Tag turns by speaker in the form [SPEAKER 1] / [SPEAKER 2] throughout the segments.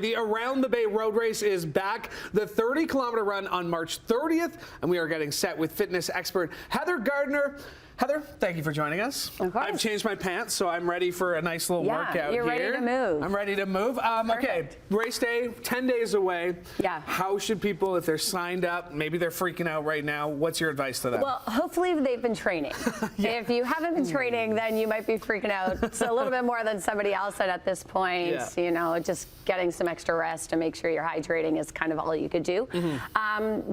[SPEAKER 1] The Around the Bay road race is back. The 30-kilometer run on March 30th, and we are getting set with fitness expert Heather Gardner. Heather, thank you for joining us.
[SPEAKER 2] Of course.
[SPEAKER 1] I've changed my pants, so I'm ready for a nice little workout
[SPEAKER 2] you're
[SPEAKER 1] here.
[SPEAKER 2] ready to move.
[SPEAKER 1] I'm ready to move. Okay, race day, 10 days away.
[SPEAKER 2] Yeah.
[SPEAKER 1] How should people, if they're signed up, maybe they're freaking out right now, what's your advice to them?
[SPEAKER 2] Well, hopefully they've been training. If you haven't been training, then you might be freaking out. It's a little bit more than somebody else, and at this point, you know, just getting some extra rest to make sure you're hydrating is kind of all you could do.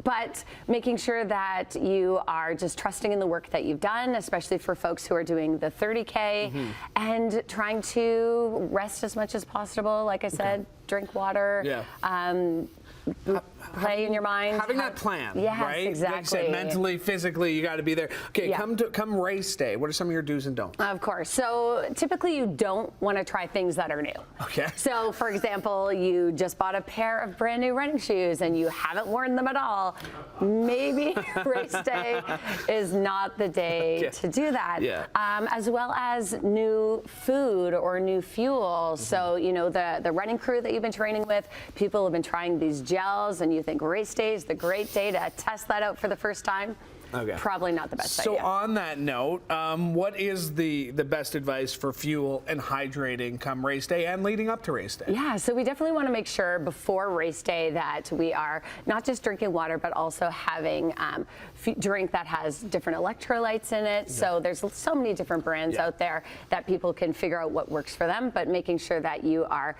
[SPEAKER 2] But making sure that you are just trusting in the work that you've done, especially for folks who are doing the 30K, and trying to rest as much as possible. Like I said, drink water. Play in your mind.
[SPEAKER 1] Having that plan,
[SPEAKER 2] yes,
[SPEAKER 1] right?
[SPEAKER 2] Exactly.
[SPEAKER 1] Like I said, mentally, physically, you got to be there. Okay, come race day. What are some of your do's and don'ts?
[SPEAKER 2] Of course. So typically you don't want to try things that are new.
[SPEAKER 1] Okay.
[SPEAKER 2] So for example, you just bought a pair of brand new running shoes and you haven't worn them at all. Maybe race day is not the day to do that. As well as new food or new fuel. So, you know, the running crew that you've been training with, people have been trying these gels, and you think race day is the great day to test that out for the first time. Probably not the best idea.
[SPEAKER 1] So on that note, what is the best advice for fuel and hydrating come race day and leading up to race day?
[SPEAKER 2] Yeah, so we definitely want to make sure before race day that we are not just drinking water, but also having drink that has different electrolytes in it. So there's so many different brands out there that people can figure out what works for them, but making sure that you are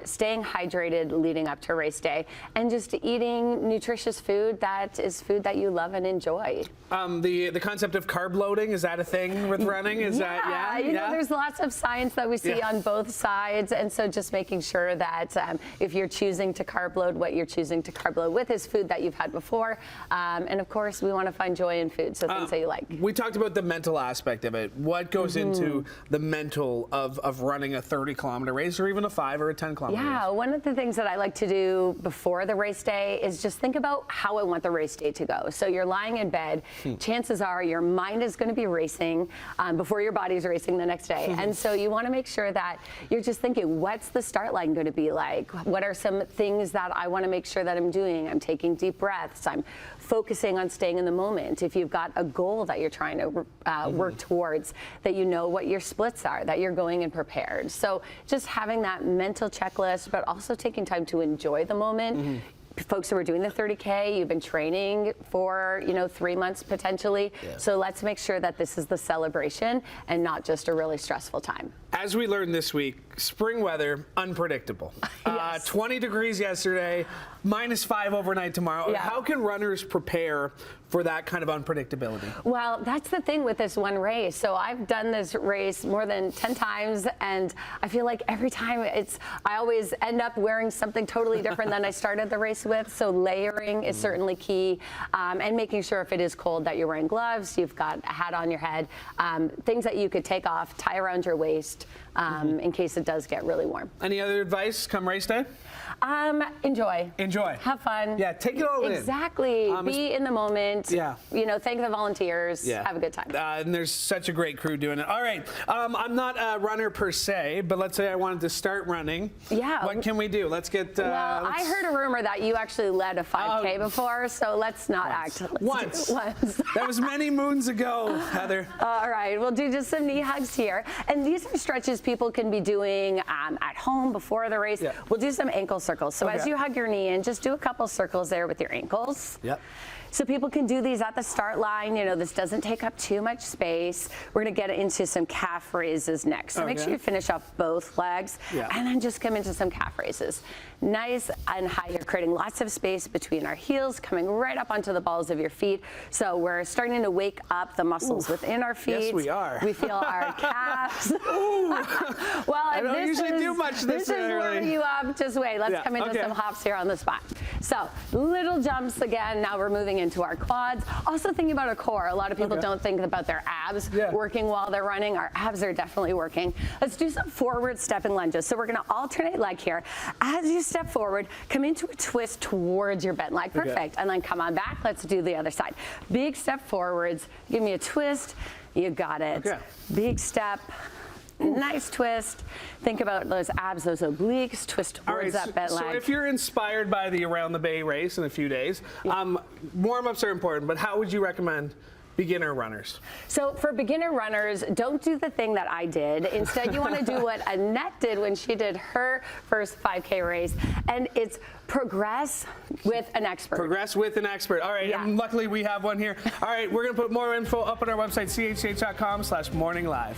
[SPEAKER 2] staying hydrated leading up to race day and just eating nutritious food that is food that you love and enjoy.
[SPEAKER 1] The concept of carb loading, is that a thing with running? Is that,
[SPEAKER 2] you know, there's lots of science that we see on both sides, and so just making sure that if you're choosing to carb load, what you're choosing to carb load with is food that you've had before, and of course we want to find joy in food, so things that you like.
[SPEAKER 1] We talked about the mental aspect of it. What goes into the mental of running a 30-kilometer race, or even a 5 or a 10-kilometer race?
[SPEAKER 2] Yeah, one of the things that I like to do before the race day is just think about how I want the race day to go. So you're lying in bed, chances are your mind is going to be racing before your body's racing the next day. And so you want to make sure that you're just thinking, what's the start line going to be like? What are some things that I want to make sure that I'm doing? I'm taking deep breaths. I'm focusing on staying in the moment. If you've got a goal that you're trying to work towards, that you know what your splits are, that you're going in prepared. So just having that mental checklist, but also taking time to enjoy the moment. Folks who are doing the 30K, you've been training for, you know, 3 months potentially. So let's make sure that this is the celebration and not just a really stressful time.
[SPEAKER 1] As we learned this week, spring weather, unpredictable. 20 degrees yesterday, -5 overnight tomorrow. How can runners prepare for that kind of unpredictability?
[SPEAKER 2] Well, that's the thing with this one race. So I've done this race more than 10 times, and I feel like every time I always end up wearing something totally different than I started the race with. So layering is certainly key, and making sure if it is cold that you're wearing gloves, you've got a hat on your head, things that you could take off, tie around your waist in case it does get really warm.
[SPEAKER 1] Any other advice come race day?
[SPEAKER 2] Enjoy.
[SPEAKER 1] Enjoy.
[SPEAKER 2] Have fun.
[SPEAKER 1] Yeah, take it all in.
[SPEAKER 2] Exactly. Be in the moment.
[SPEAKER 1] Yeah.
[SPEAKER 2] You know, thank the volunteers. Have a good time.
[SPEAKER 1] And there's such a great crew doing it. All right. I'm not a runner per se, but let's say I wanted to start running.
[SPEAKER 2] Yeah.
[SPEAKER 1] What can we do? Let's get.
[SPEAKER 2] Well, I heard a rumor that you actually led a 5K before, so let's not act.
[SPEAKER 1] Once.
[SPEAKER 2] Once.
[SPEAKER 1] That was many moons ago, Heather.
[SPEAKER 2] All right. We'll do just some knee hugs here. And these are stretches people can be doing at home before the race. We'll do some ankle circles. So as you hug your knee in, just do a couple circles there with your ankles. So people can do these at the start line. You know, this doesn't take up too much space. We're going to get into some calf raises next. So make sure you finish off both legs and then just come into some calf raises. Nice and high here, creating lots of space between our heels, coming right up onto the balls of your feet. So we're starting to wake up the muscles within our feet.
[SPEAKER 1] Yes, we are.
[SPEAKER 2] We feel our calves.
[SPEAKER 1] Well, I don't usually do much this early.
[SPEAKER 2] This is warming you up. Just wait. Let's come into some hops here on the spot. So little jumps again. Now we're moving into our quads. Also thinking about our core. A lot of people don't think about their abs working while they're running. Our abs are definitely working. Let's do some forward stepping lunges. So we're going to alternate leg here. As you step forward, come into a twist towards your bent leg. Perfect. And then come on back. Let's do the other side. Big step forwards. Give me a twist. You got it. Big step. nice twist. Think about those abs, those obliques, twist towards that bent leg.
[SPEAKER 1] So if you're inspired by the Around the Bay race in a few days, warm-ups are important, but how would you recommend beginner runners?
[SPEAKER 2] So for beginner runners, don't do the thing that I did. Instead, you want to do what Annette did when she did her first 5K race, and it's progress with an expert.
[SPEAKER 1] Progress with an expert. All right, and luckily we have one here. All right, we're going to put more info up on our website, chch.com/morninglive.